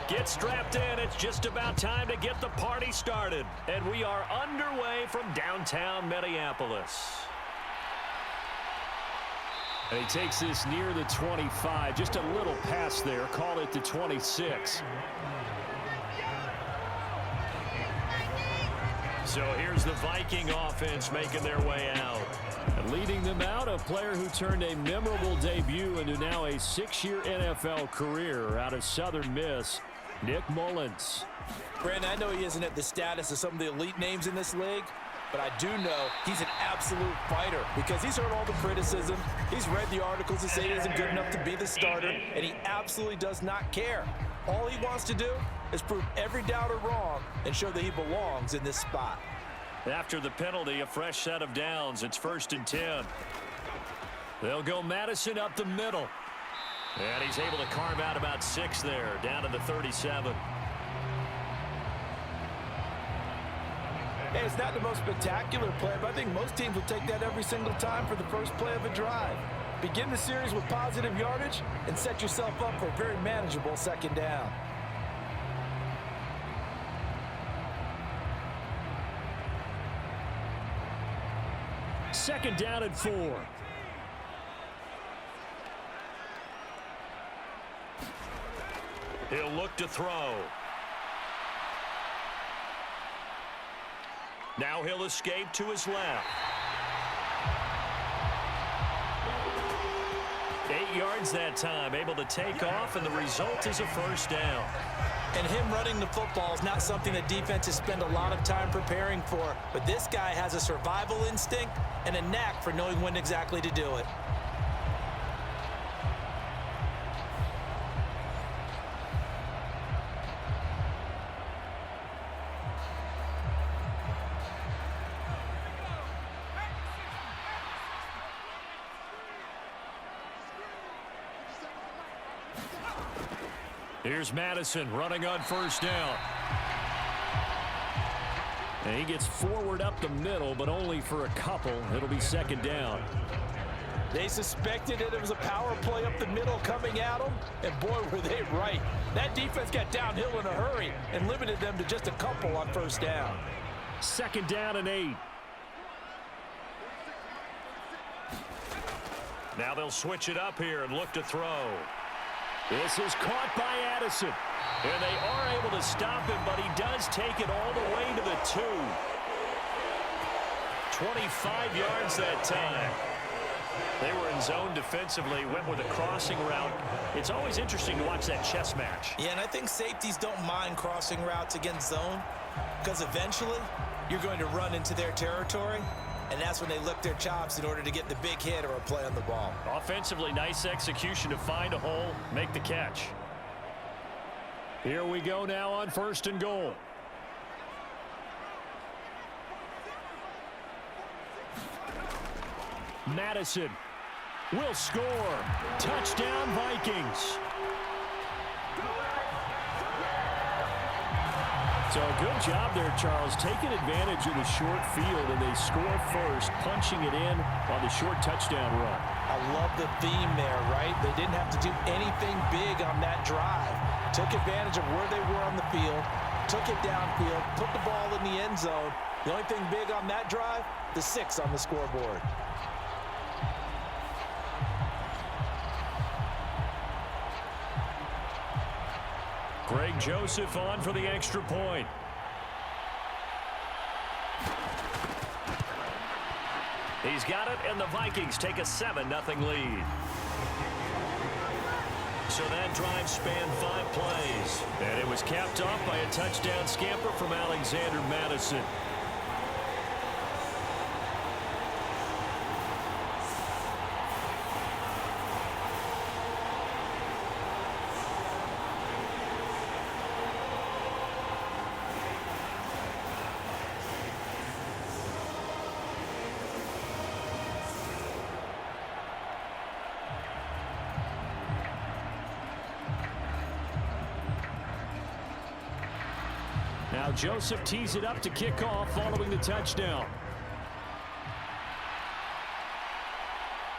Get strapped in. It's just about time to get the party started. And we are underway from downtown Minneapolis. And he takes this near the 25. Just a little pass there. Call it the 26. So here's the Viking offense making their way out. And leading them out, a player who turned a memorable debut into now a 6-year NFL career out of Southern Miss, Nick Mullins. Brandon, I know he isn't at the status of some of the elite names in this league, but I do know he's an absolute fighter because he's heard all the criticism. He's read the articles that say he isn't good enough to be the starter, and he absolutely does not care. All he wants to do is prove every doubter wrong and show that he belongs in this spot. After the penalty, a fresh set of downs. It's 1st and 10. They'll go Madison up the middle. And he's able to carve out about 6 there, down to the 37. Hey, it's not the most spectacular play, but I think most teams will take that every single time for the first play of a drive. Begin the series with positive yardage and set yourself up for a very manageable 2nd down. Second down and 4. He'll look to throw. Now he'll escape to his left. 8 yards that time, able to take off, and the result is a 1st down. And him running the football is not something that defenses spend a lot of time preparing for, but this guy has a survival instinct and a knack for knowing when exactly to do it. Here's Madison running on 1st down. And he gets forward up the middle, but only for a couple. It'll be 2nd down. They suspected that it was a power play up the middle coming at them, and boy, were they right. That defense got downhill in a hurry and limited them to just a couple on 1st down. 2nd down and 8. Now they'll switch it up here and look to throw. This is caught by Addison. And they are able to stop him, but he does take it all the way to the 2. 25 yards that time. They were in zone defensively, went with a crossing route. It's always interesting to watch that chess match. Yeah, and I think safeties don't mind crossing routes against zone because eventually you're going to run into their territory, and that's when they lick their chops in order to get the big hit or a play on the ball. Offensively, nice execution to find a hole, make the catch. Here we go now on 1st and goal. Madison will score. Touchdown, Vikings. So a good job there, Charles, taking advantage of the short field, and they score first, punching it in on the short touchdown run. I love the theme there, right? They didn't have to do anything big on that drive. Took advantage of where they were on the field, took it downfield, put the ball in the end zone. The only thing big on that drive, the 6 on the scoreboard. Greg Joseph on for the extra point. He's got it, and the Vikings take a 7-0 lead. So that drive spanned 5 plays. And it was capped off by a touchdown scamper from Alexander Madison. Now Joseph tees it up to kick off following the touchdown.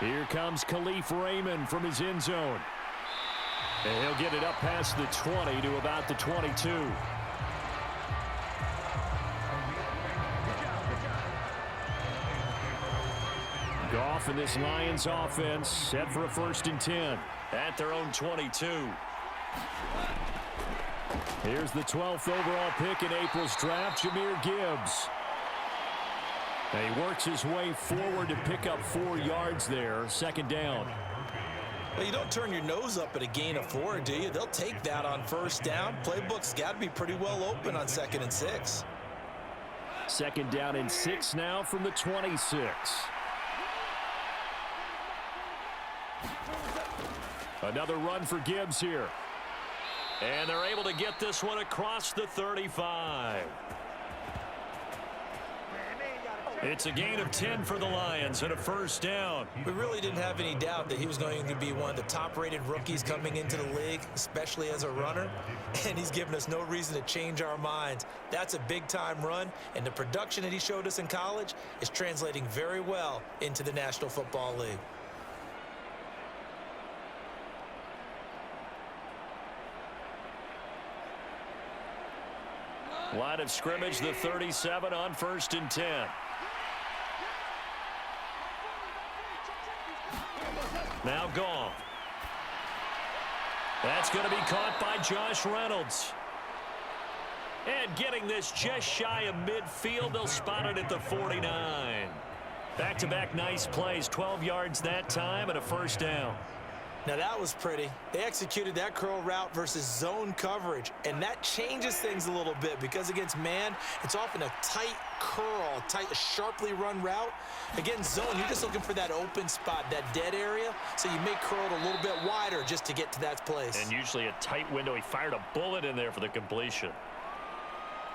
Here comes Khalif Raymond from his end zone. And he'll get it up past the 20 to about the 22. Goff and this Lions offense set for a 1st and 10 at their own 22. Here's the 12th overall pick in April's draft, Jahmyr Gibbs. And he works his way forward to pick up 4 yards there, 2nd down. Well, you don't turn your nose up at a gain of 4, do you? They'll take that on 1st down. Playbook's got to be pretty well open on 2nd and 6. 2nd down and 6 now from the 26. Another run for Gibbs here. And they're able to get this one across the 35. It's a gain of 10 for the Lions and a 1st down. We really didn't have any doubt that he was going to be one of the top-rated rookies coming into the league, especially as a runner. And he's given us no reason to change our minds. That's a big-time run, and the production that he showed us in college is translating very well into the National Football League. Line of scrimmage, the 37 on 1st and 10. Now Goff. That's going to be caught by Josh Reynolds. And getting this just shy of midfield, they'll spot it at the 49. Back-to-back nice plays, 12 yards that time and a 1st down. Now that was pretty. They executed that curl route versus zone coverage, and that changes things a little bit because against man, it's often a tight curl, sharply run route. Against zone, you're just looking for that open spot, that dead area, so you may curl it a little bit wider just to get to that place. And usually a tight window. He fired a bullet in there for the completion.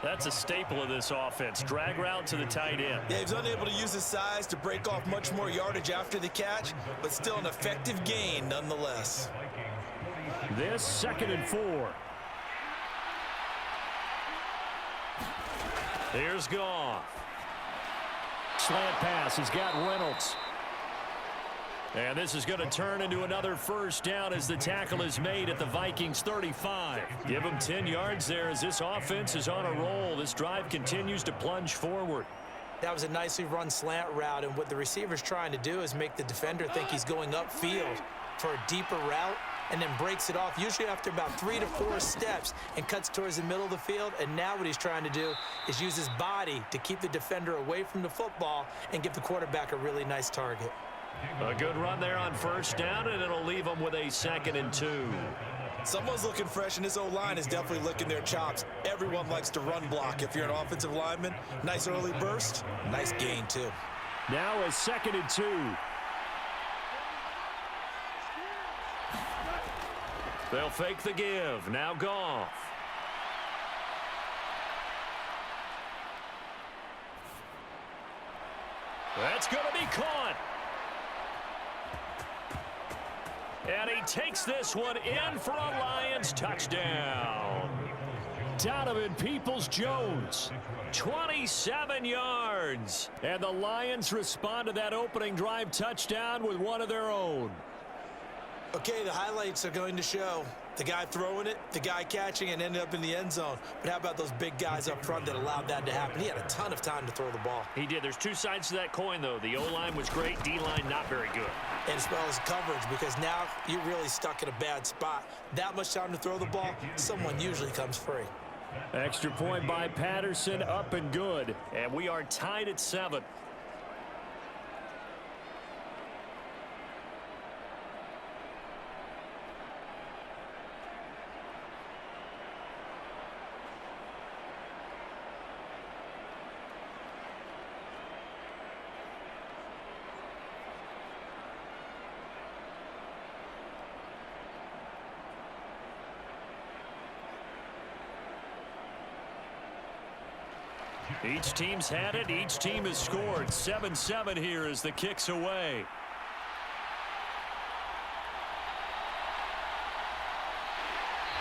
That's a staple of this offense. Drag route to the tight end. Yeah, he's unable to use his size to break off much more yardage after the catch, but still an effective gain nonetheless. This 2nd and 4. Here's Goff. Slant pass. He's got Reynolds. And this is going to turn into another 1st down as the tackle is made at the Vikings 35. Give them 10 yards there as this offense is on a roll. This drive continues to plunge forward. That was a nicely run slant route, and what the receiver's trying to do is make the defender think he's going upfield for a deeper route and then breaks it off, usually after about 3 to 4 steps, and cuts towards the middle of the field. And now what he's trying to do is use his body to keep the defender away from the football and give the quarterback a really nice target. A good run there on 1st down, and it'll leave them with a 2nd and 2. Someone's looking fresh, and this O-line is definitely licking their chops. Everyone likes to run block. If you're an offensive lineman, nice early burst, nice gain too. Now a 2nd and 2. They'll fake the give. Now Goff. That's going to be caught. And he takes this one in for a Lions touchdown. Donovan Peoples-Jones, 27 yards. And the Lions respond to that opening drive touchdown with one of their own. Okay, the highlights are going to show the guy throwing it, the guy catching, and ended up in the end zone. But how about those big guys up front that allowed that to happen? He had a ton of time to throw the ball. He did. There's 2 sides to that coin, though. The O-line was great. D-line not very good. And as well as coverage, because now you're really stuck in a bad spot. That much time to throw the ball, someone usually comes free. Extra point by Patterson, up and good. And we are tied at 7. Each team's had it. Each team has scored. 7-7 here as the kick's away.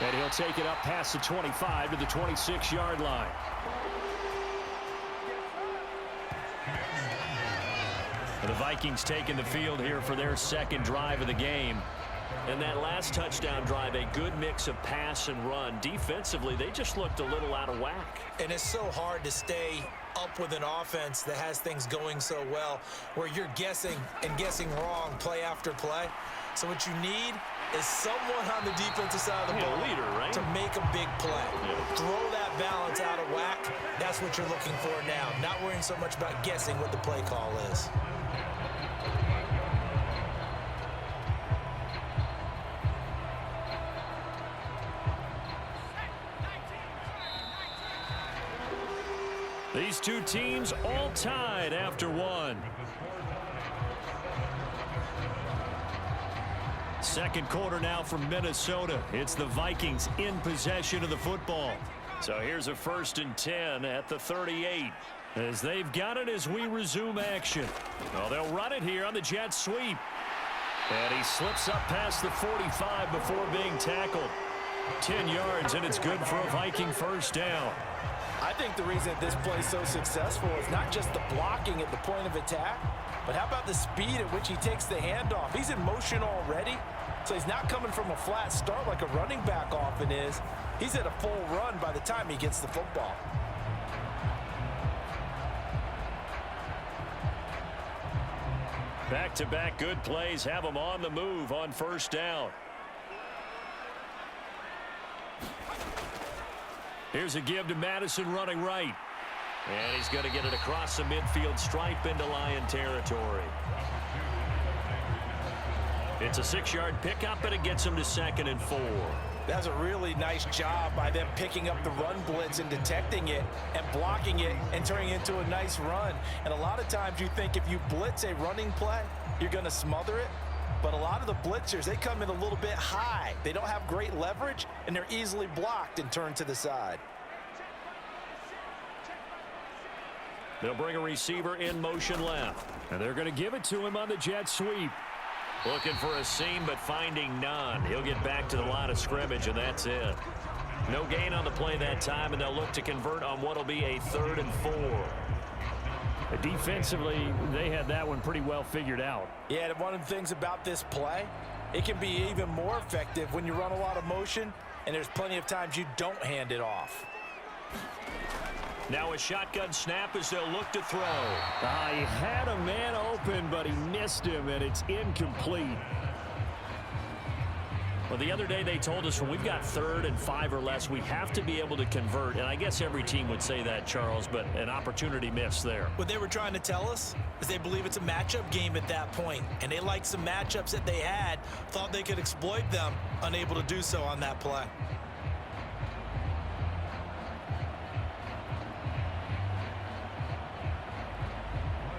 And he'll take it up past the 25 to the 26-yard line. And the Vikings taking the field here for their 2nd drive of the game. And that last touchdown drive, a good mix of pass and run. Defensively, they just looked a little out of whack. And it's so hard to stay up with an offense that has things going so well, where you're guessing and guessing wrong play after play. So what you need is someone on the defensive side of the ball leader, right? to make a big play. Throw that balance out of whack. That's what you're looking for now. Not worrying so much about guessing what the play call is. These two teams all tied after one. Second quarter now from Minnesota. It's the Vikings in possession of the football. So here's a 1st and 10 at the 38. As they've got it as we resume action. Well, they'll run it here on the jet sweep. And he slips up past the 45 before being tackled. 10 yards, and it's good for a Viking first down. I think the reason this play is so successful is not just the blocking at the point of attack, but how about the speed at which he takes the handoff? He's in motion already, so he's not coming from a flat start like a running back often is. He's at a full run by the time he gets the football. Back-to-back good plays have him on the move on first down. Here's a give to Madison running right. And he's going to get it across the midfield stripe into Lion territory. It's a 6-yard pickup, and it gets him to 2nd and 4. That's a really nice job by them picking up the run blitz and detecting it and blocking it and turning it into a nice run. And a lot of times you think if you blitz a running play, you're going to smother it. But a lot of the blitzers, they come in a little bit high. They don't have great leverage, and they're easily blocked and turned to the side. They'll bring a receiver in motion left. And they're going to give it to him on the jet sweep. Looking for a seam, but finding none. He'll get back to the line of scrimmage, and that's it. No gain on the play that time, and they'll look to convert on what will be a 3rd and 4. Defensively, they had that one pretty well figured out. Yeah, and one of the things about this play, it can be even more effective when you run a lot of motion, and there's plenty of times you don't hand it off. Now a shotgun snap as they'll look to throw. He had a man open, but he missed him, and it's incomplete. Well, the other day they told us when we've got 3rd and 5 or less, we have to be able to convert. And I guess every team would say that, Charles, but an opportunity missed there. What they were trying to tell us is they believe it's a matchup game at that point, and they liked some matchups that they had, thought they could exploit them, unable to do so on that play.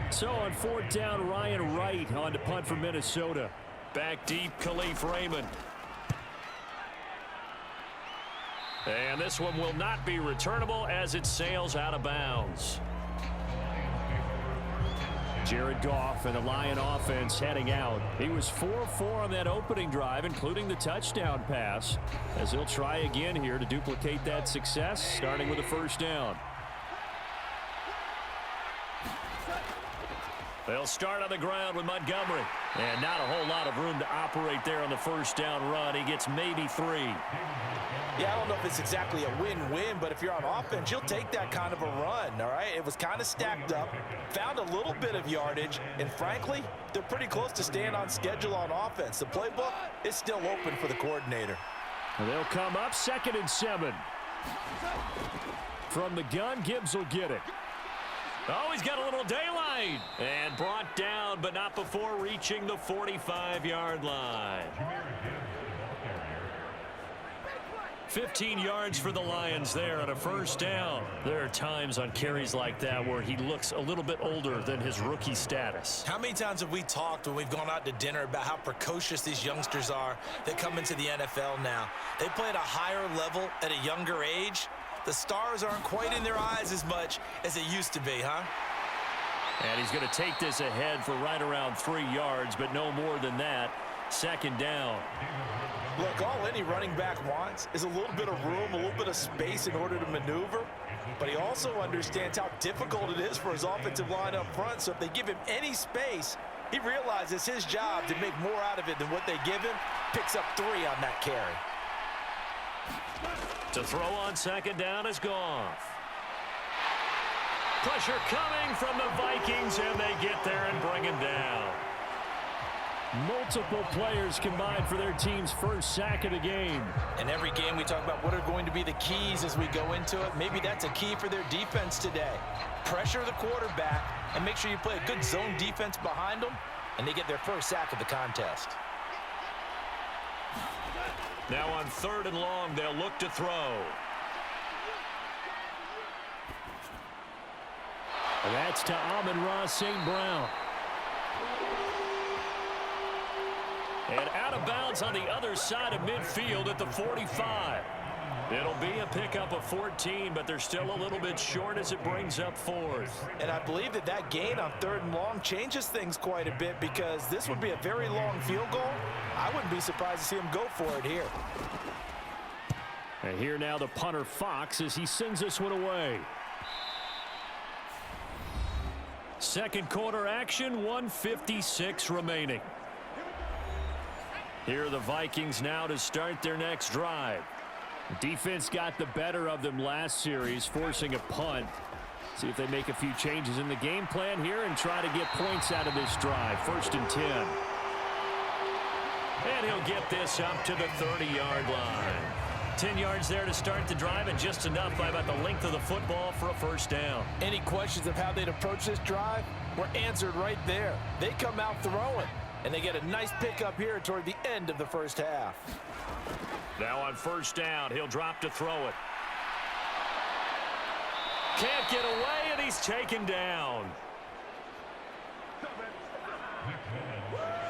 So on 4th down, Ryan Wright on to punt for Minnesota. Back deep, Khalif Raymond. And this one will not be returnable as it sails out of bounds. Jared Goff and the Lion offense heading out. He was 4-4 on that opening drive, including the touchdown pass, as he'll try again here to duplicate that success, starting with a first down. They'll start on the ground with Montgomery. And not a whole lot of room to operate there on the first down run. He gets maybe 3. Yeah, I don't know if it's exactly a win-win, but if you're on offense, you'll take that kind of a run, all right? It was kind of stacked up, found a little bit of yardage, and frankly, they're pretty close to staying on schedule on offense. The playbook is still open for the coordinator. And they'll come up 2nd and 7. From the gun, Gibbs will get it. Oh, he's got a little daylight. And brought down, but not before reaching the 45-yard line. 15 yards for the Lions there on a first down. There are times on carries like that where he looks a little bit older than his rookie status. How many times have we talked when we've gone out to dinner about how precocious these youngsters are that come into the NFL now? They play at a higher level at a younger age. The stars aren't quite in their eyes as much as they used to be, huh? And he's going to take this ahead for right around 3 yards, but no more than that. 2nd down. Look, all any running back wants is a little bit of room, a little bit of space in order to maneuver. But he also understands how difficult it is for his offensive line up front. So if they give him any space, He realizes it's his job to make more out of it than what they give him. Picks up 3 on that carry. To throw on second down is Goff. Pressure coming from the Vikings, and they get there and bring him down. Multiple players combined for their team's first sack of the game. In every game we talk about what are going to be the keys as we go into it. Maybe that's a key for their defense today. Pressure the quarterback and make sure you play a good zone defense behind them, and they get their first sack of the contest. Now on 3rd and long, they'll look to throw. And that's to Amon-Ra St. Brown. And out of bounds on the other side of midfield at the 45. It'll be a pickup of 14, but they're still a little bit short as it brings up 4th. And I believe that gain on 3rd and long changes things quite a bit, because this would be a very long field goal. I wouldn't be surprised to see him go for it here. And here now the punter Fox as he sends this one away. Second quarter action, 1:56 remaining. Here are the Vikings now to start their next drive. Defense got the better of them last series, forcing a punt. See if they make a few changes in the game plan here and try to get points out of this drive. 1st and 10. And he'll get this up to the 30-yard line. 10 yards there to start the drive, and just enough by about the length of the football for a first down. Any questions of how they'd approach this drive were answered right there. They come out throwing, and they get a nice pickup here toward the end of the first half. Now on 1st down, he'll drop to throw it. Can't get away, and he's taken down.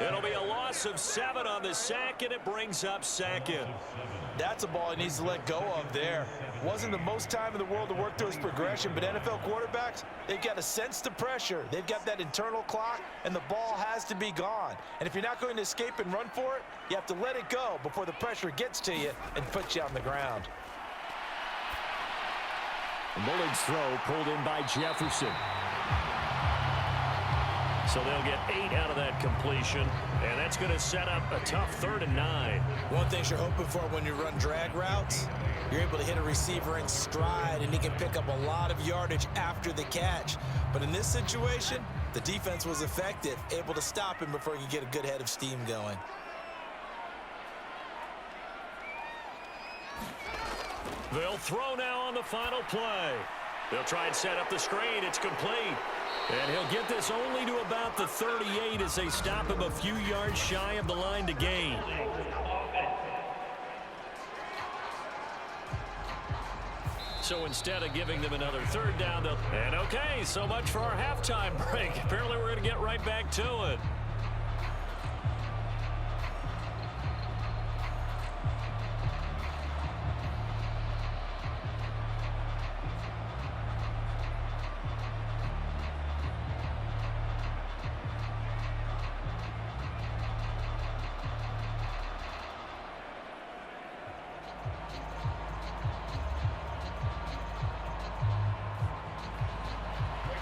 It'll be a loss of 7 on the sack, and it brings up 2nd. That's a ball he needs to let go of there. Wasn't the most time in the world to work through his progression, but NFL quarterbacks, they've got to sense the pressure. They've got that internal clock, and the ball has to be gone. And if you're not going to escape and run for it, you have to let it go before the pressure gets to you and puts you on the ground. Mullen's throw pulled in by Jefferson. So they'll get 8 out of that completion, and that's going to set up a tough 3rd and 9. One thing you're hoping for when you run drag routes, you're able to hit a receiver in stride, and he can pick up a lot of yardage after the catch. But in this situation, the defense was effective, able to stop him before he could get a good head of steam going. They'll throw now on the final play. They'll try and set up the screen. It's complete. And he'll get this only to about the 38 as they stop him a few yards shy of the line to gain. So instead of giving them another 3rd down, and okay, so much for our halftime break. Apparently we're going to get right back to it.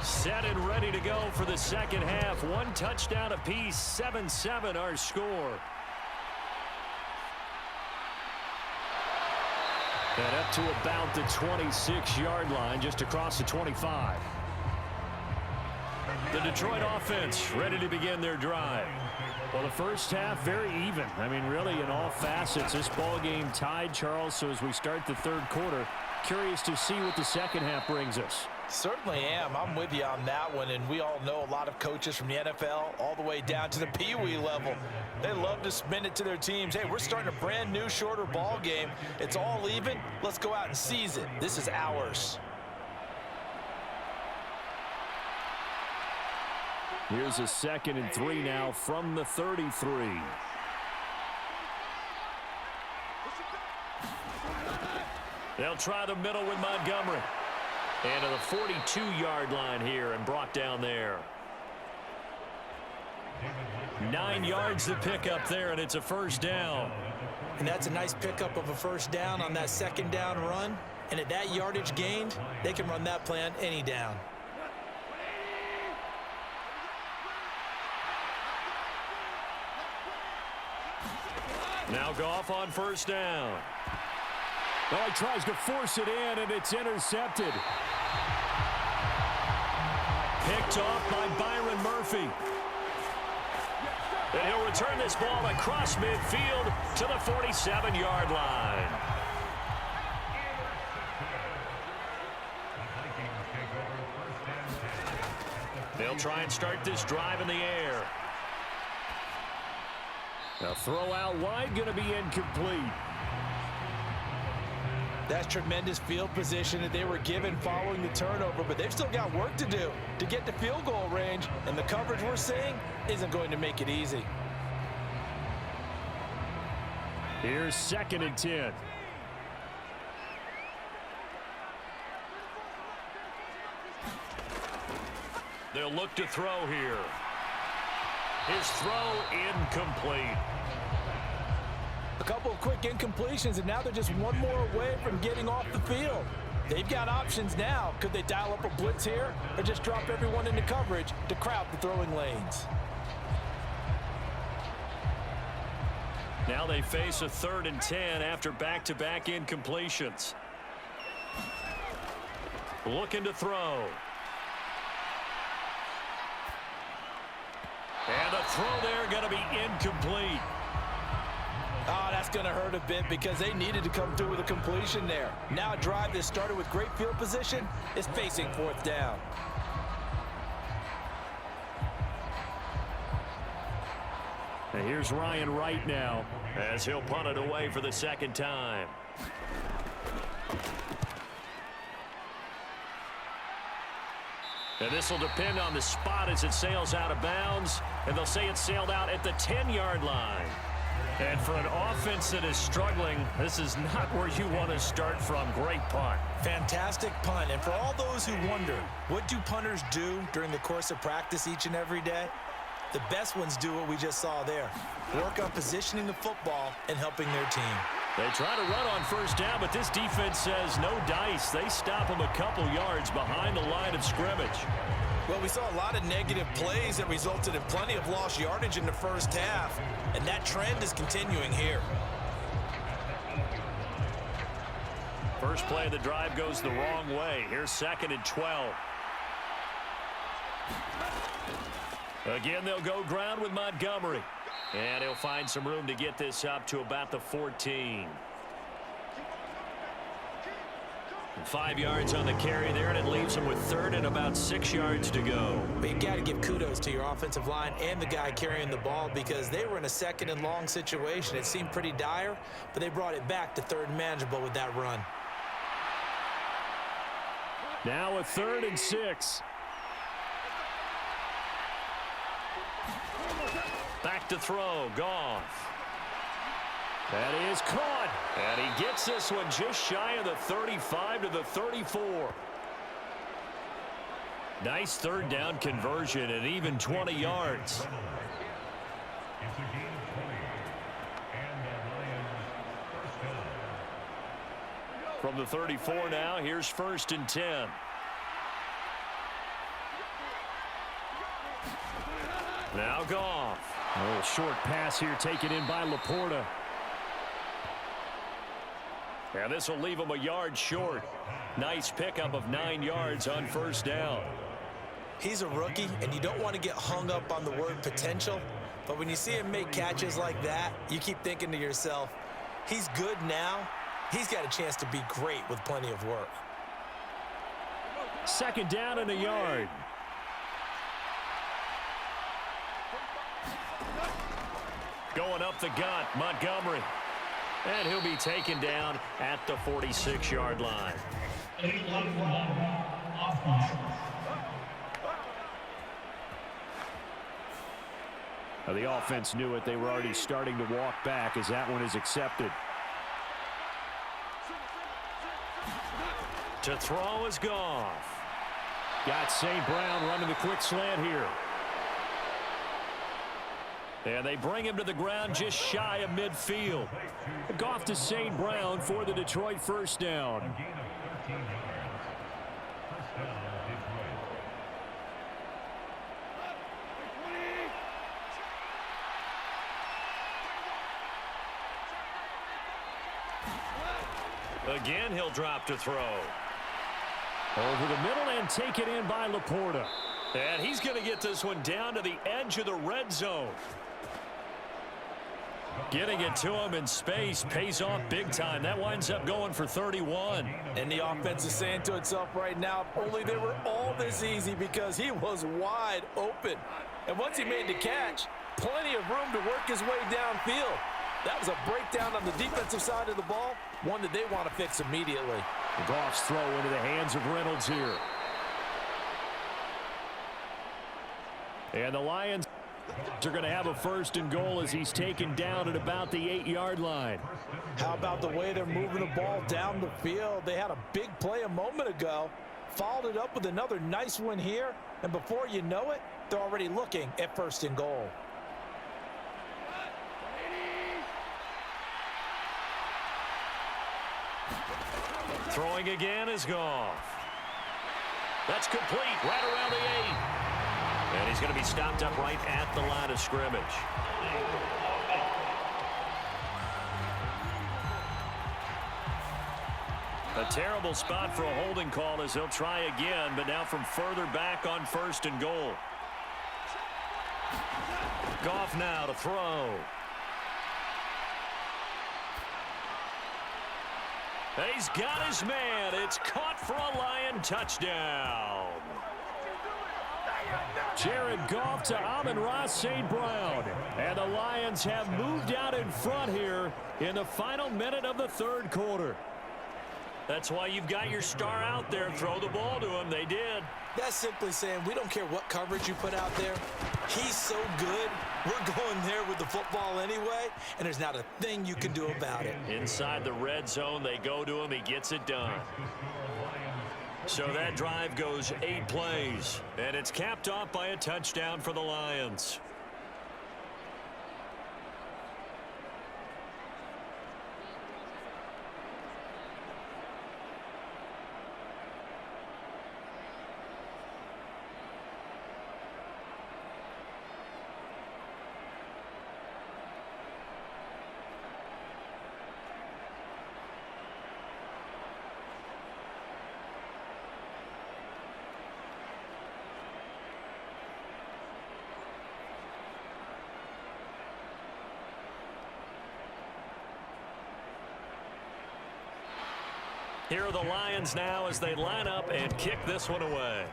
Set and ready to go for the second half. 1 touchdown apiece, 7-7 our score. And up to about the 26-yard line, just across the 25. The Detroit offense ready to begin their drive. Well, the first half very even. I mean, really in all facets. This ball game tied, Charles. So as we start the 3rd quarter, curious to see what the second half brings us. Certainly am. I'm with you on that one, and we all know a lot of coaches from the NFL all the way down to the Pee-wee level. They love to spin it to their teams. Hey, we're starting a brand new, shorter ball game. It's all even. Let's go out and seize it. This is ours. Here's a 2nd and 3 now from the 33. They'll try the middle with Montgomery. And to the 42-yard line here and brought down there. 9 yards to pick up there, and it's a first down. And that's a nice pickup of a first down on that second down run. And at that yardage gained, they can run that play on any down. Now Goff on first down. Well, he tries to force it in, and it's intercepted. Picked off by Byron Murphy. And he'll return this ball across midfield to the 47-yard line. They'll try and start this drive in the air. A throw out wide, going to be incomplete. That's tremendous field position that they were given following the turnover, but they've still got work to do to get to field goal range, and the coverage we're seeing isn't going to make it easy. Here's 2nd and 10. They'll look to throw here. His throw incomplete. A couple of quick incompletions, and now they're just one more away from getting off the field. They've got options now. Could they dial up a blitz here or just drop everyone into coverage to crowd the throwing lanes? Now they face a 3rd and 10 after back-to-back incompletions. Looking to throw. And the throw there going to be incomplete. Oh, that's going to hurt a bit because they needed to come through with a completion there. Now a drive that started with great field position is facing 4th down. And here's Ryan Wright now, as he'll punt it away for the 2nd time. And this will depend on the spot as it sails out of bounds. And they'll say it sailed out at the 10-yard line. And for an offense that is struggling, this is not where you want to start from. Great punt. Fantastic punt. And for all those who wonder, what do punters do during the course of practice each and every day? The best ones do what we just saw there. Work on positioning the football and helping their team. They try to run on first down, but this defense says no dice. They stop them a couple yards behind the line of scrimmage. Well, we saw a lot of negative plays that resulted in plenty of lost yardage in the first half, and that trend is continuing here. First play of the drive goes the wrong way. Here's 2nd and 12. Again, they'll go ground with Montgomery. And he'll find some room to get this up to about the 14. 5 yards on the carry there, and it leaves him with 3rd and about 6 yards to go. But you got to give kudos to your offensive line and the guy carrying the ball because they were in a 2nd and long situation. It seemed pretty dire, but they brought it back to 3rd and manageable with that run. Now a 3rd and 6. Back to throw, Goff. That is caught. And he gets this one just shy of the 35 to the 34. Nice 3rd down conversion and even 20 yards. From the 34 now, here's 1st and 10. Now Goff. A little short pass here taken in by Laporta. And this will leave him a yard short. Nice pickup of 9 yards on first down. He's a rookie, and you don't want to get hung up on the word potential. But when you see him make catches like that, you keep thinking to yourself, he's good now. He's got a chance to be great with plenty of work. 2nd down and a yard. Going up the gut, Montgomery. And he'll be taken down at the 46-yard line. Now the offense knew it. They were already starting to walk back as that one is accepted. To throw is Goff. Got St. Brown running the quick slant here. And they bring him to the ground just shy of midfield. Goff to St. Brown for the Detroit 1st down. Again, he'll drop to throw. Over the middle and taken in by Laporta. And he's going to get this one down to the edge of the red zone. Getting it to him in space pays off big time. That winds up going for 31. And the offense is saying to itself right now, if only they were all this easy, because he was wide open. And once he made the catch, plenty of room to work his way downfield. That was a breakdown on the defensive side of the ball, one that they want to fix immediately. Goff's throw into the hands of Reynolds here. And the Lions are going to have a 1st and goal as he's taken down at about the 8-yard line. How about the way they're moving the ball down the field? They had a big play a moment ago, followed it up with another nice one here, and before you know it, they're already looking at 1st and goal. Throwing again is Goff. That's complete right around the 8. And he's going to be stopped up right at the line of scrimmage. A terrible spot for a holding call as he'll try again, but now from further back on 1st and goal. Goff now to throw. He's got his man. It's caught for a Lion touchdown. Jared Goff to Amon-Ra St. Brown. And the Lions have moved out in front here in the final minute of the 3rd quarter. That's why you've got your star out there. Throw the ball to him. They did. That's simply saying we don't care what coverage you put out there. He's so good. We're going there with the football anyway, and there's not a thing you can do about it. Inside the red zone, they go to him. He gets it done. So that drive goes 8 plays, and it's capped off by a touchdown for the Lions. Here are the Lions now as they line up and kick this one away.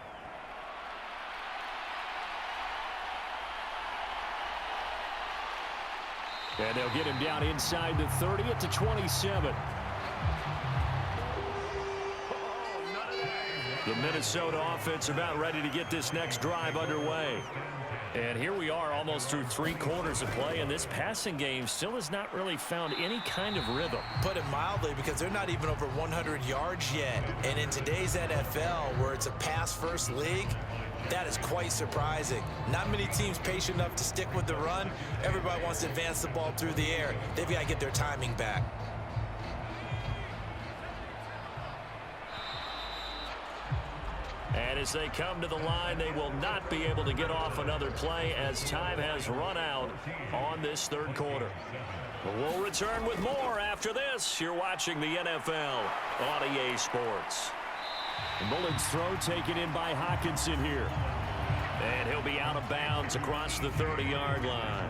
And they'll get him down inside the 30 at the 27. The Minnesota offense about ready to get this next drive underway. And here we are almost through 3 quarters of play, and this passing game still has not really found any kind of rhythm. Put it mildly, because they're not even over 100 yards yet. And in today's NFL, where it's a pass-first league, that is quite surprising. Not many teams patient enough to stick with the run. Everybody wants to advance the ball through the air. They've got to get their timing back. And as they come to the line, they will not be able to get off another play as time has run out on this 3rd quarter. But we'll return with more after this. You're watching the NFL on EA Sports. Mullen's throw taken in by Hockenson here. And he'll be out of bounds across the 30-yard line.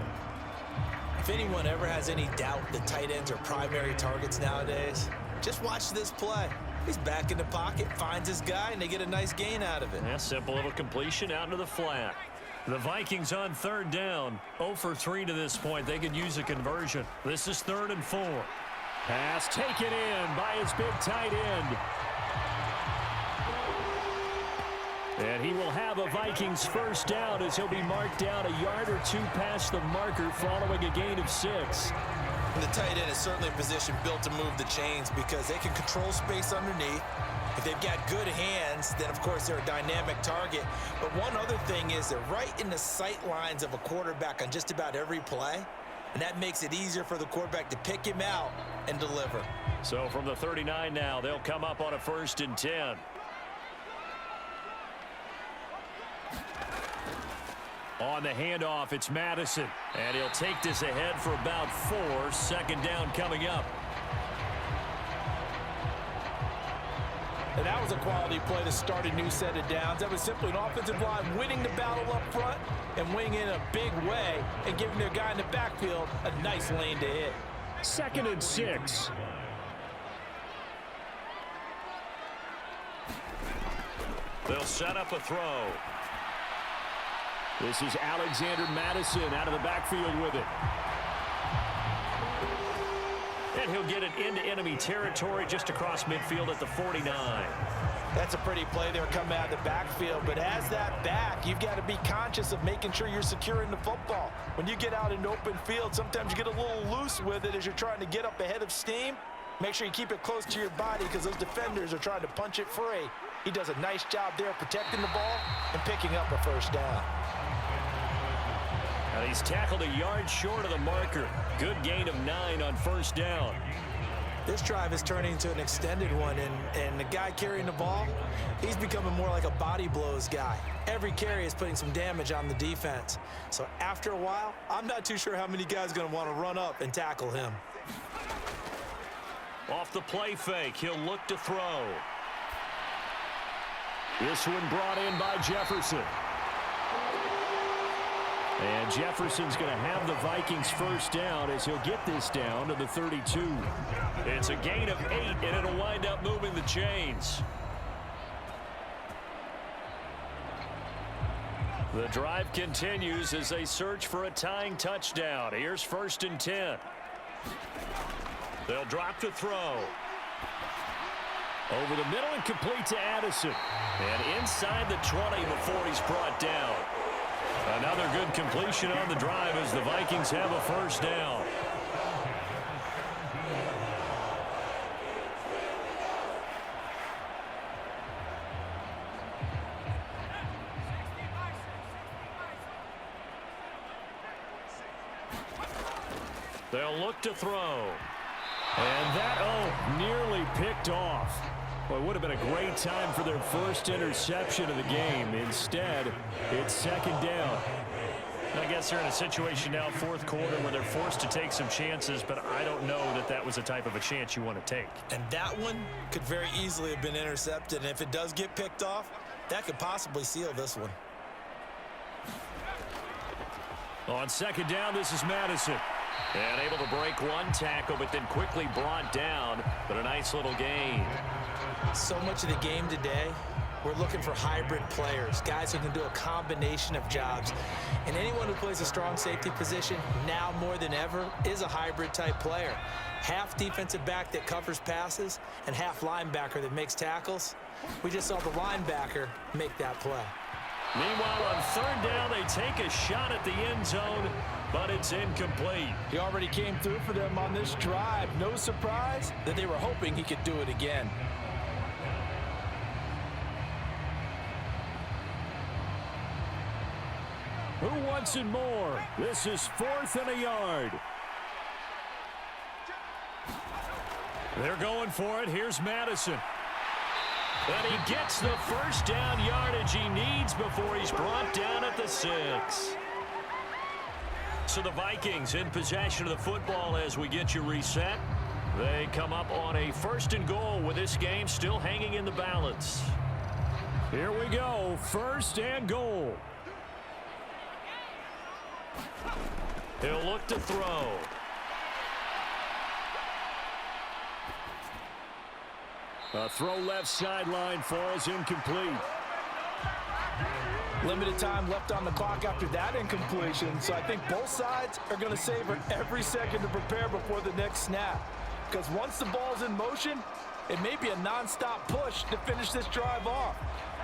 If anyone ever has any doubt that tight ends are primary targets nowadays, just watch this play. He's back in the pocket, finds his guy, and they get a nice gain out of it. Yeah, simple little completion out into the flat. The Vikings on 3rd down, 0 for 3 to this point. They could use a conversion. This is 3rd and 4. Pass taken in by his big tight end. And he will have a Vikings 1st down as he'll be marked down a yard or 2 past the marker following a gain of 6. And the tight end is certainly a position built to move the chains because they can control space underneath. If they've got good hands, then of course they're a dynamic target. But one other thing is they're right in the sight lines of a quarterback on just about every play. And that makes it easier for the quarterback to pick him out and deliver. So from the 39 now, they'll come up on a 1st and 10. On the handoff, it's Madison. And he'll take this ahead for about 4. 2nd down coming up. And that was a quality play to start a new set of downs. That was simply an offensive line winning the battle up front and winning in a big way and giving their guy in the backfield a nice lane to hit. 2nd and 6. They'll set up a throw. This is Alexander Madison out of the backfield with it. And he'll get it into enemy territory just across midfield at the 49. That's a pretty play there coming out of the backfield, but as that back, you've got to be conscious of making sure you're securing the football. When you get out in open field, sometimes you get a little loose with it as you're trying to get up ahead of steam. Make sure you keep it close to your body because those defenders are trying to punch it free. He does a nice job there protecting the ball and picking up a first down. And he's tackled a yard short of the marker. Good gain of 9 on first down. This drive is turning into an extended one, and the guy carrying the ball, he's becoming more like a body blows guy. Every carry is putting some damage on the defense. So after a while, I'm not too sure how many guys are going to want to run up and tackle him. Off the play fake, he'll look to throw. This one brought in by Jefferson. And Jefferson's going to have the Vikings first down as he'll get this down to the 32. It's a gain of 8, and it'll wind up moving the chains. The drive continues as they search for a tying touchdown. Here's 1st and 10. They'll drop to throw. Over the middle and complete to Addison. And inside the 20 before he's brought down. Another good completion on the drive as the Vikings have a first down. They'll look to throw. And that, nearly picked off. Well, it would have been a great time for their first interception of the game. Instead, it's 2nd down. I guess they're in a situation now, 4th quarter, where they're forced to take some chances, but I don't know that that was the type of a chance you want to take. And that one could very easily have been intercepted, and if it does get picked off, that could possibly seal this one. On 2nd down, this is Madison. And able to break one tackle, but then quickly brought down, but a nice little gain. So much of the game today, we're looking for hybrid players, guys who can do a combination of jobs. And anyone who plays a strong safety position, now more than ever, is a hybrid type player. Half defensive back that covers passes and half linebacker that makes tackles. We just saw the linebacker make that play. Meanwhile, on 3rd down, they take a shot at the end zone, but it's incomplete. He already came through for them on this drive. No surprise that they were hoping he could do it again. Who wants it more? This is 4th and a yard. They're going for it. Here's Madison. And he gets the first down yardage he needs before he's brought down at the 6. So the Vikings in possession of the football as we get you reset. They come up on a 1st and goal with this game still hanging in the balance. Here we go. 1st and goal. He'll look to throw. A throw left sideline falls incomplete. Limited time left on the clock after that incompletion, so I think both sides are going to savor every second to prepare before the next snap. Because once the ball's in motion, it may be a non-stop push to finish this drive off.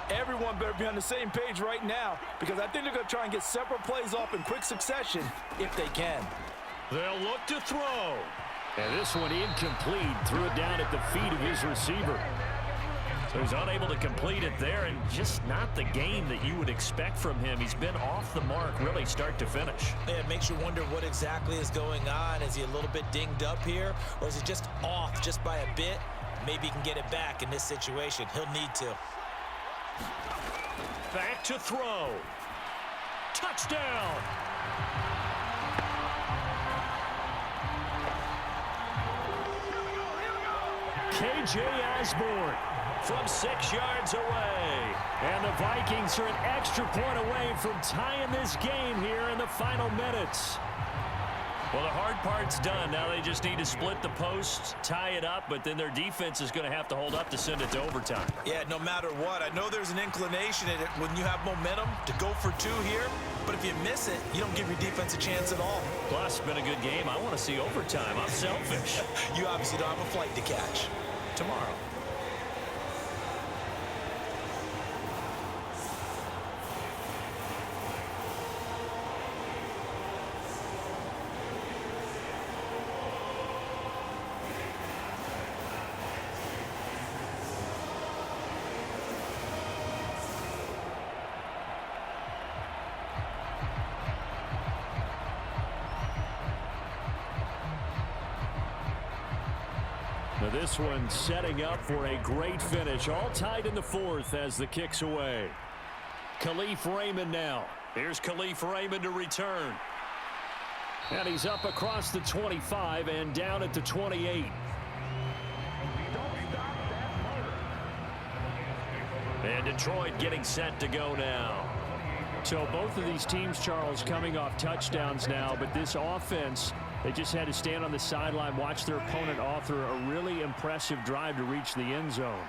Everyone better be on the same page right now, because I think they're going to try and get several plays off in quick succession if they can. They'll look to throw. And this one incomplete. Threw it down at the feet of his receiver. So he's unable to complete it there, and just not the game that you would expect from him. He's been off the mark really start to finish. Yeah, it makes you wonder what exactly is going on. Is he a little bit dinged up here, or is he just off just by a bit? Maybe he can get it back in this situation. He'll need to. Back to throw. Touchdown! KJ Osborne. from 6 yards away. And the Vikings are an extra point away from tying this game here in the final minutes. Well, the hard part's done. Now they just need to split the posts, tie it up, but then their defense is going to have to hold up to send it to overtime. Yeah, no matter what. I know there's an inclination in it when you have momentum to go for 2 here, but if you miss it, you don't give your defense a chance at all. Plus, it's been a good game. I want to see overtime. I'm selfish. You obviously don't have a flight to catch. Tomorrow. Now this one setting up for a great finish. All tied in the 4th as the kick's away. Khalif Raymond now. Here's Khalif Raymond to return. And he's up across the 25 and down at the 28. And Detroit getting set to go now. So both of these teams, Charles, coming off touchdowns now, but this offense, they just had to stand on the sideline, watch their opponent author a really impressive drive to reach the end zone.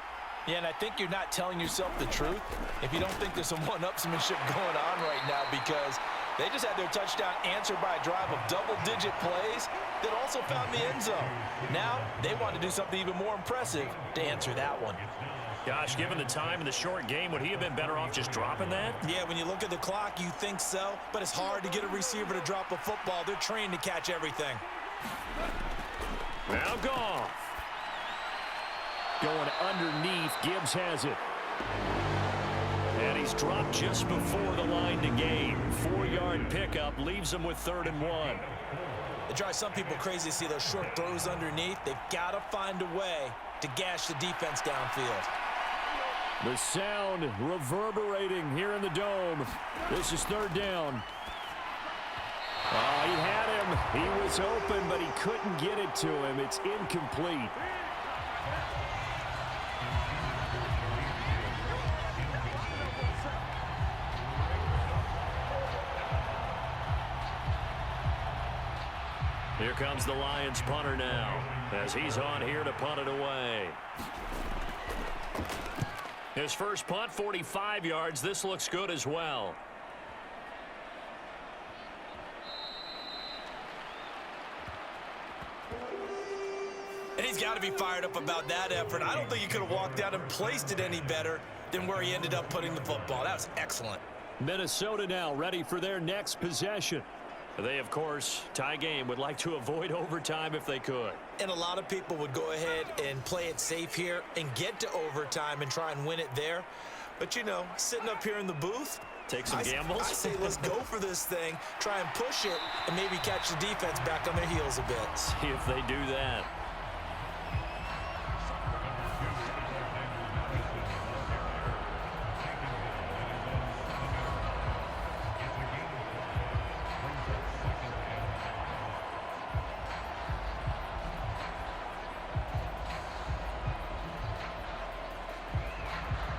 Yeah, and I think you're not telling yourself the truth if you don't think there's some one-upsmanship going on right now, because they just had their touchdown answered by a drive of double-digit plays that also found the end zone. Now they want to do something even more impressive to answer that one. Gosh, given the time in the short game, would he have been better off just dropping that? Yeah, when you look at the clock, you think so, but it's hard to get a receiver to drop a football. They're trained to catch everything. Now Goff. Going underneath, Gibbs has it. And he's dropped just before the line to gain. 4-yard pickup leaves him with 3rd and 1. It drives some people crazy to see those short throws underneath. They've got to find a way to gash the defense downfield. The sound reverberating here in the dome. This is 3rd down. Oh, he had him. He was open, but he couldn't get it to him. It's incomplete. Here comes the Lions punter now, as he's on here to punt it away. His first punt, 45 yards. This looks good as well. And he's got to be fired up about that effort. I don't think he could have walked out and placed it any better than where he ended up putting the football. That was excellent. Minnesota now ready for their next possession. They, of course, tie game, would like to avoid overtime if they could. And a lot of people would go ahead and play it safe here and get to overtime and try and win it there. But, you know, sitting up here in the booth, take some gambles. I say let's go for this thing, try and push it, and maybe catch the defense back on their heels a bit. See if they do that.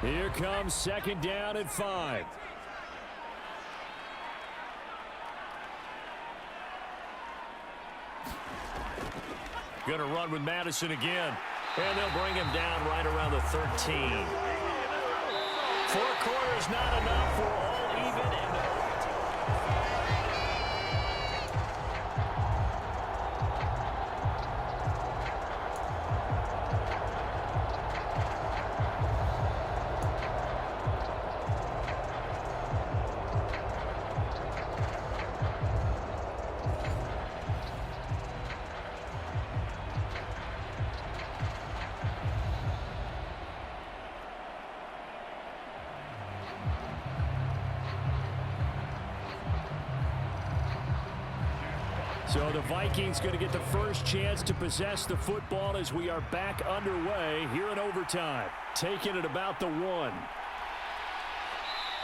Here comes 2nd down and 5. Going to run with Madison again. And they'll bring him down right around the 13. 4 quarters not enough for all even. So the Vikings going to get the first chance to possess the football as we are back underway here in overtime. Taking it about the 1.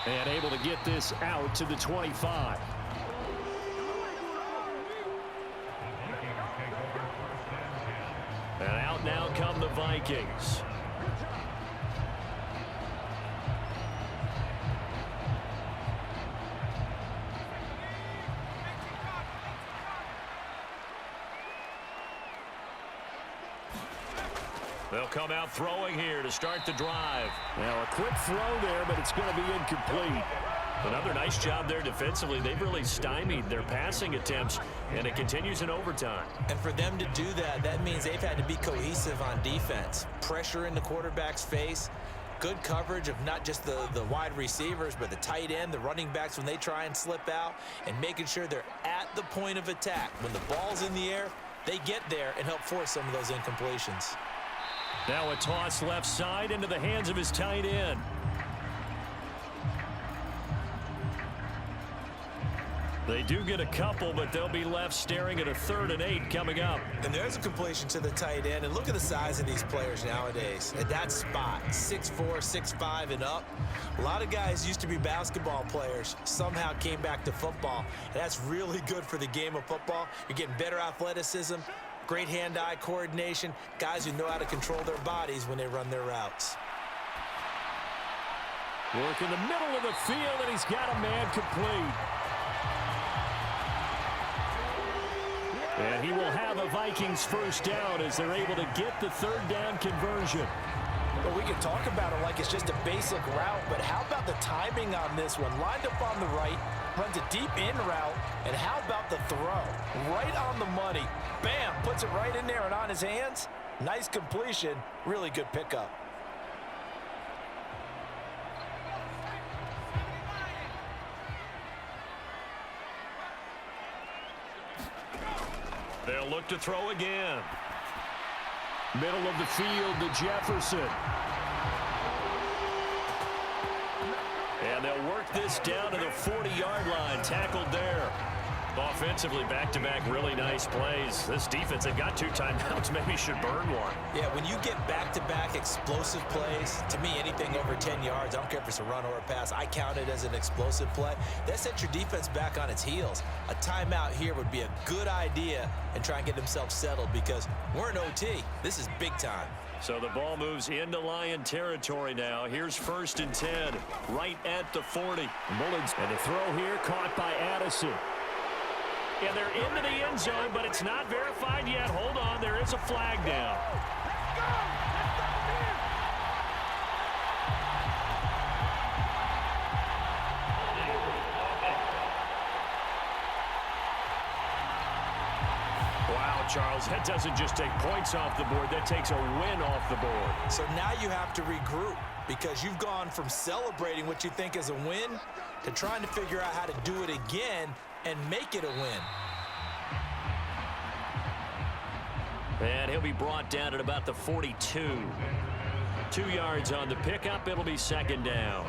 And able to get this out to the 25. And out now come the Vikings. They'll come out throwing here to start the drive. Now a quick throw there, but it's going to be incomplete. Another nice job there defensively. They've really stymied their passing attempts, and it continues in overtime. And for them to do that, that means they've had to be cohesive on defense. Pressure in the quarterback's face, good coverage of not just the wide receivers, but the tight end, the running backs when they try and slip out, and making sure they're at the point of attack. When the ball's in the air, they get there and help force some of those incompletions. Now a toss left side into the hands of his tight end. They do get a couple, but they'll be left staring at a 3rd and 8 coming up. And there's a completion to the tight end. And look at the size of these players nowadays. At that spot, 6'4", 6'5", and up. A lot of guys used to be basketball players, somehow came back to football. And that's really good for the game of football. You're getting better athleticism, great hand-eye coordination, guys who know how to control their bodies when they run their routes. Work in the middle of the field, and he's got a man complete. And he will have a Vikings first down as they're able to get the 3rd down conversion. Well, we can talk about it like it's just a basic route, but how about the timing on this one? Lined up on the right, runs a deep in route, and how about the throw? Right on the money. Bam, puts it right in there and on his hands. Nice completion, really good pickup. They'll look to throw again. Middle of the field to Jefferson. And they'll work this down to the 40-yard line. Tackled there. Offensively, back-to-back really nice plays. This defense, they've got 2 timeouts. Maybe should burn one. Yeah, when you get back-to-back explosive plays, to me, anything over 10 yards, I don't care if it's a run or a pass, I count it as an explosive play. That sets your defense back on its heels. A timeout here would be a good idea and try and get themselves settled because we're in OT. This is big time. So the ball moves into Lion territory now. Here's 1st and 10, right at the 40. Mullins, and the throw here caught by Addison. And they're into the end zone, but it's not verified yet. Hold on, there is a flag down. Wow, Charles, that doesn't just take points off the board. That takes a win off the board. So now you have to regroup because you've gone from celebrating what you think is a win to trying to figure out how to do it again and make it a win. And he'll be brought down at about the 42. 2 yards on the pickup. It'll be 2nd down.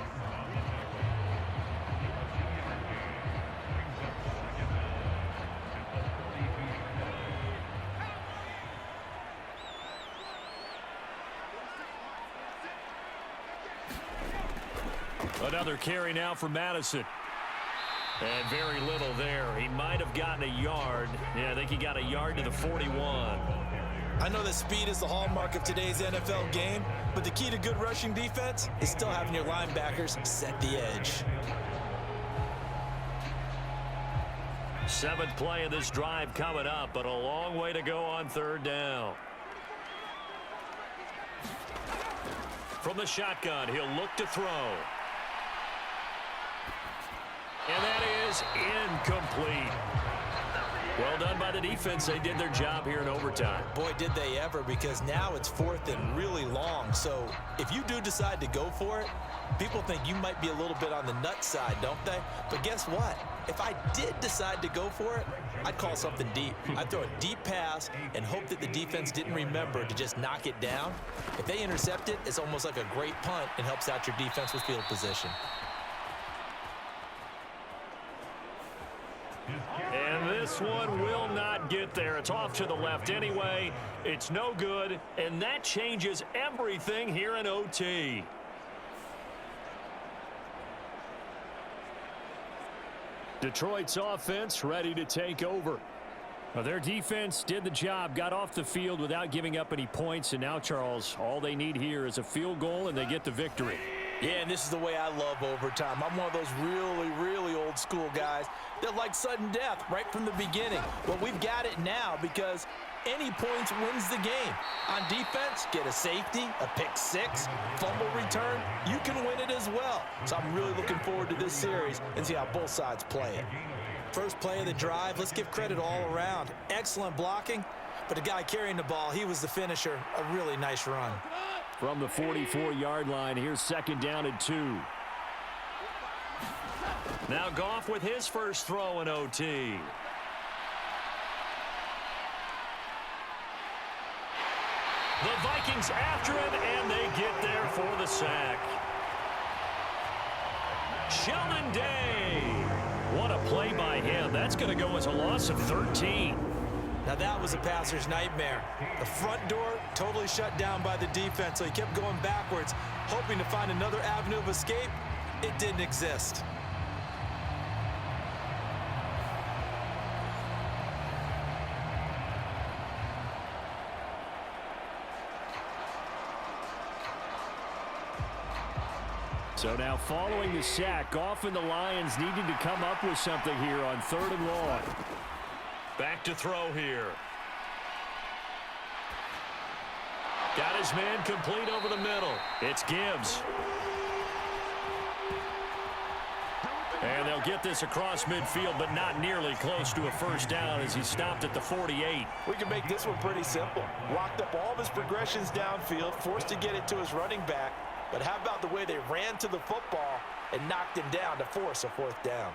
Another carry now for Madison. And very little there. He might have gotten a yard. Yeah, I think he got a yard to the 41. I know that speed is the hallmark of today's NFL game, but the key to good rushing defense is still having your linebackers set the edge. 7th play of this drive coming up, but a long way to go on 3rd down. From the shotgun, he'll look to throw. And that is incomplete. Well done by the defense. They did their job here in overtime. Boy, did they ever, because now it's 4th and really long. So if you do decide to go for it, people think you might be a little bit on the nut side, don't they? But guess what? If I did decide to go for it, I'd call something deep. I'd throw a deep pass and hope that the defense didn't remember to just knock it down. If they intercept it, it's almost like a great punt and helps out your defense with field position. And this one will not get there. It's off to the left anyway. It's no good, and that changes everything here in OT. Detroit's offense ready to take over. Well, their defense did the job, got off the field without giving up any points, and now, Charles, all they need here is a field goal, and they get the victory. Yeah, and this is the way I love overtime. I'm one of those really, really old school guys that like sudden death right from the beginning. Well, we've got it now because any points wins the game. On defense, get a safety, a pick six, fumble return. You can win it as well. So I'm really looking forward to this series and see how both sides play it. First play of the drive, let's give credit all around. Excellent blocking, but the guy carrying the ball, he was the finisher. A really nice run. From the 44-yard line, here's 2nd down and 2. Now Goff with his first throw in OT. The Vikings after him, and they get there for the sack. Sheldon Day. What a play by him. That's going to go as a loss of 13. Now that was a passer's nightmare. The front door totally shut down by the defense, so he kept going backwards, hoping to find another avenue of escape. It didn't exist. So now following the sack, Goff and the Lions needing to come up with something here on 3rd and long. Back to throw here. Got his man complete over the middle. It's Gibbs. And they'll get this across midfield, but not nearly close to a first down as he stopped at the 48. We can make this one pretty simple. Locked up all of his progressions downfield, forced to get it to his running back. But how about the way they ran to the football and knocked him down to force a 4th down?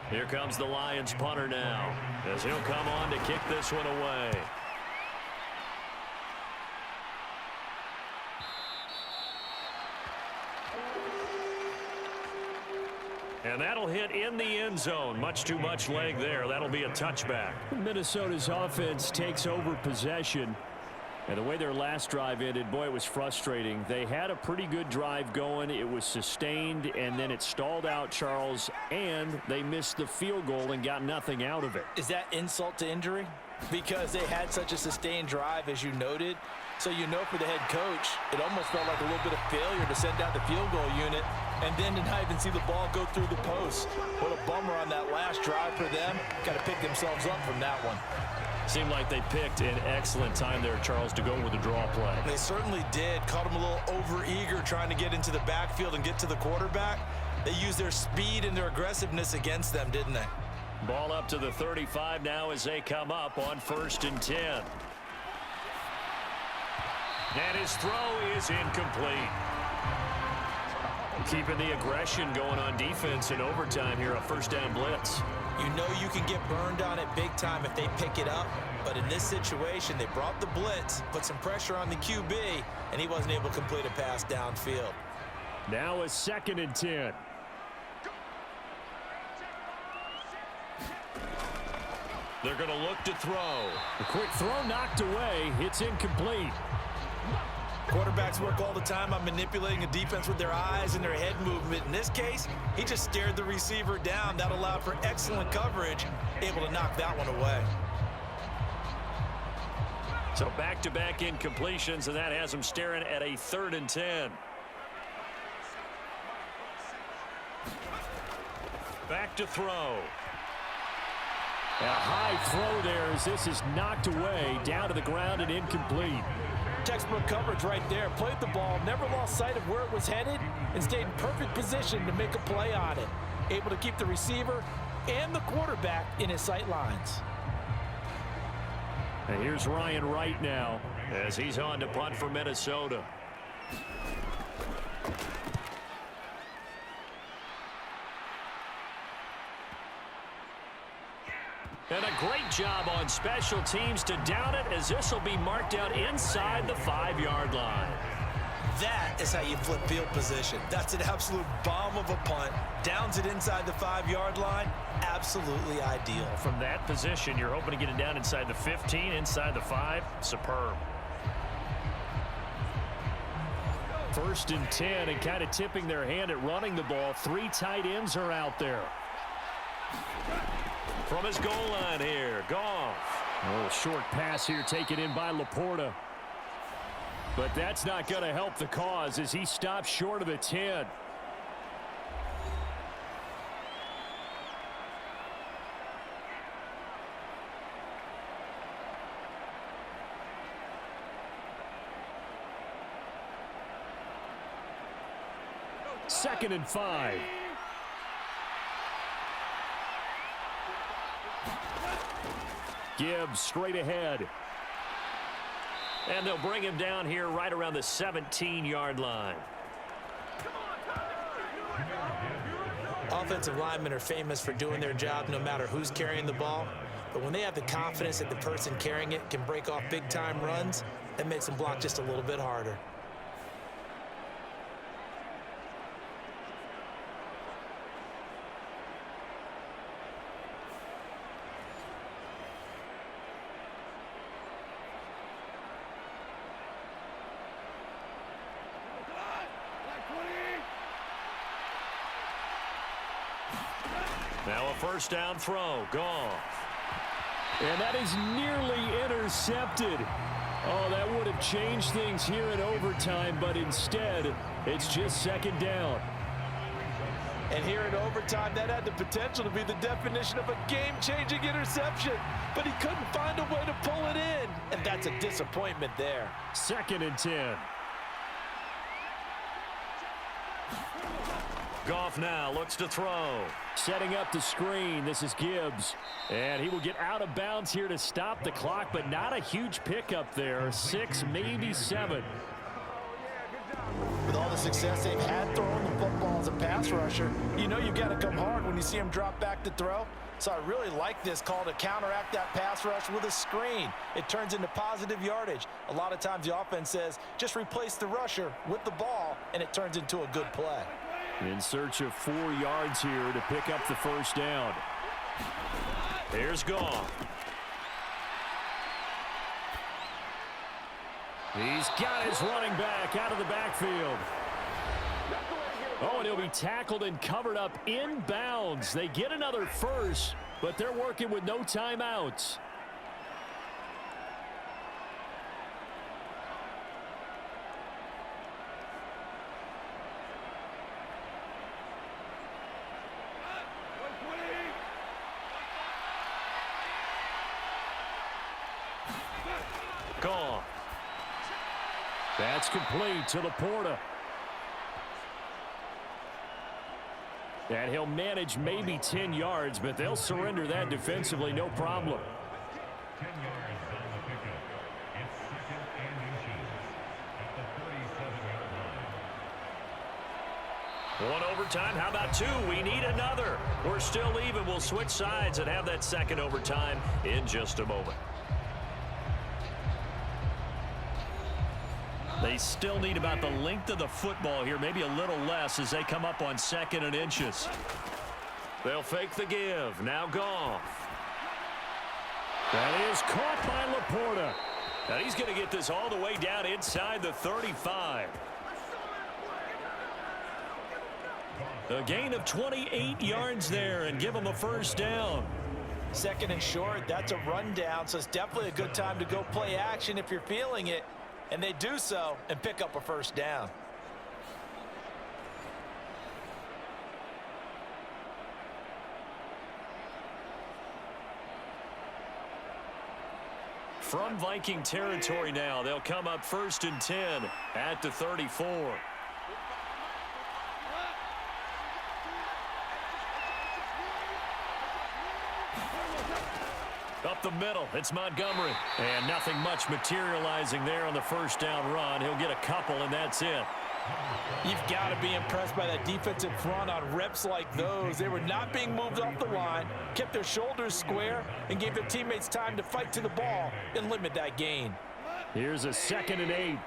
Here comes the Lions punter now, as he'll come on to kick this one away. And that'll hit in the end zone. Much too much leg there. That'll be a touchback. Minnesota's offense takes over possession. And the way their last drive ended, boy, it was frustrating. They had a pretty good drive going. It was sustained, and then it stalled out, Charles, and they missed the field goal and got nothing out of it. Is that insult to injury? Because they had such a sustained drive, as you noted. So you know for the head coach, it almost felt like a little bit of failure to send out the field goal unit and then to not even see the ball go through the post. What a bummer on that last drive for them. Got to pick themselves up from that one. Seemed like they picked an excellent time there, Charles, to go with the draw play. They certainly did. Caught them a little over-eager trying to get into the backfield and get to the quarterback. They used their speed and their aggressiveness against them, didn't they? Ball up to the 35 now as they come up on 1st and 10. And his throw is incomplete. Keeping the aggression going on defense in overtime here, a 1st down blitz. You know you can get burned on it big time if they pick it up. But in this situation, they brought the blitz, put some pressure on the QB, and he wasn't able to complete a pass downfield. Now a 2nd and 10. They're going to look to throw. A quick throw knocked away. It's incomplete. Quarterbacks work all the time on manipulating a defense with their eyes and their head movement. In this case, he just stared the receiver down. That allowed for excellent coverage, able to knock that one away. So back-to-back incompletions, and that has him staring at a 3rd and 10. Back to throw. A high throw there as this is knocked away, down to the ground and incomplete. Textbook coverage right there. Played the ball, never lost sight of where it was headed, and stayed in perfect position to make a play on it. Able to keep the receiver and the quarterback in his sight lines. And here's Ryan Wright now as he's on to punt for Minnesota. And a great job on special teams to down it, as this will be marked out inside the 5-yard line. That is how you flip field position. That's an absolute bomb of a punt. Downs it inside the 5-yard line. Absolutely ideal. From that position, you're hoping to get it down inside the 15, inside the 5. Superb. 1st and 10, and kind of tipping their hand at running the ball. 3 tight ends are out there. From his goal line here, Goff. A little short pass here taken in by Laporta. But that's not going to help the cause as he stops short of the 10. Second and 5. Gibbs straight ahead. And they'll bring him down here right around the 17-yard line. Offensive linemen are famous for doing their job no matter who's carrying the ball. But when they have the confidence that the person carrying it can break off big-time runs, that makes them block just a little bit harder. Now a first down throw. Goff. And that is nearly intercepted. Oh, that would have changed things here in overtime, but instead, it's just second down. And here in overtime, that had the potential to be the definition of a game-changing interception. But he couldn't find a way to pull it in. And that's a disappointment there. Second and 10. Goff now looks to throw. Setting up the screen. This is Gibbs. And he will get out of bounds here to stop the clock, but not a huge pickup there. 6, maybe 7. With all the success they've had throwing the football as a pass rusher, you know you've got to come hard when you see him drop back to throw. So I really like this call to counteract that pass rush with a screen. It turns into positive yardage. A lot of times the offense says, just replace the rusher with the ball, and it turns into a good play. In search of 4 yards here to pick up the first down. Here's Goff. He's got his running back out of the backfield. Oh, and he'll be tackled and covered up inbounds. They get another first, but they're working with no timeouts. Goff. That's complete to Laporta. And he'll manage maybe 10 yards, but they'll surrender that defensively, no problem. 10 yards on the pickup. It's second and inches at the 37-yard line. One overtime. How about 2? We need another. We're still even. We'll switch sides and have that second overtime in just a moment. They still need about the length of the football here, maybe a little less as they come up on 2nd and inches. They'll fake the give. Now Goff. That is caught by Laporta. And he's going to get this all the way down inside the 35. A gain of 28 yards there and give him a first down. Second and short, that's a rundown, so it's definitely a good time to go play action if you're feeling it. And they do so and pick up a first down. From Viking territory now, they'll come up 1st and 10 at the 34. Up the middle, it's Montgomery. And nothing much materializing there on the first down run. He'll get a couple, and that's it. You've got to be impressed by that defensive front on reps like those. They were not being moved off the line, kept their shoulders square, and gave their teammates time to fight to the ball and limit that gain. Here's a 2nd and 8.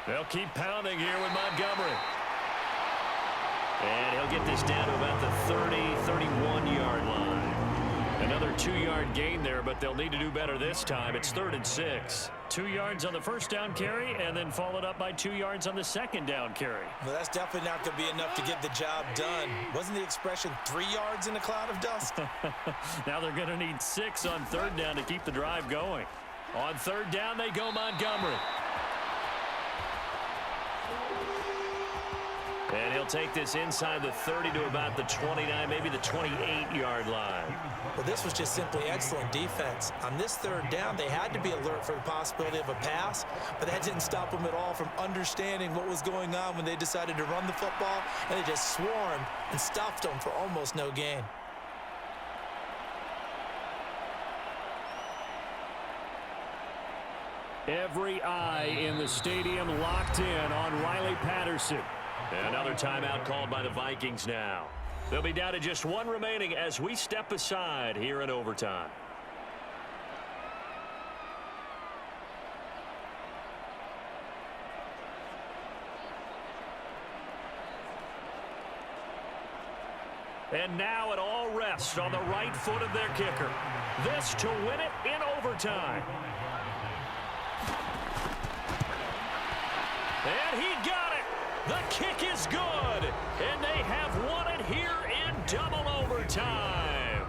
They'll keep pounding here with Montgomery. And he'll get this down to about the 30, 31-yard line. Another 2-yard gain there, but they'll need to do better this time. It's 3rd and 6. 2 yards on the first down carry, and then followed up by 2 yards on the second down carry. Well, that's definitely not going to be enough to get the job done. Wasn't the expression 3 yards in a cloud of dust? Now they're going to need 6 on third down to keep the drive going. On third down, they go Montgomery. And he'll take this inside the 30 to about the 29, maybe the 28-yard line. Well, this was just simply excellent defense. On this third down, they had to be alert for the possibility of a pass, but that didn't stop them at all from understanding what was going on when they decided to run the football, and they just swarmed and stuffed them for almost no gain. Every eye in the stadium locked in on Riley Patterson. Another timeout called by the Vikings now. They'll be down to just 1 remaining as we step aside here in overtime. And now it all rests on the right foot of their kicker. This to win it in overtime. And he got it. The kick is good, and they have won it here in double overtime.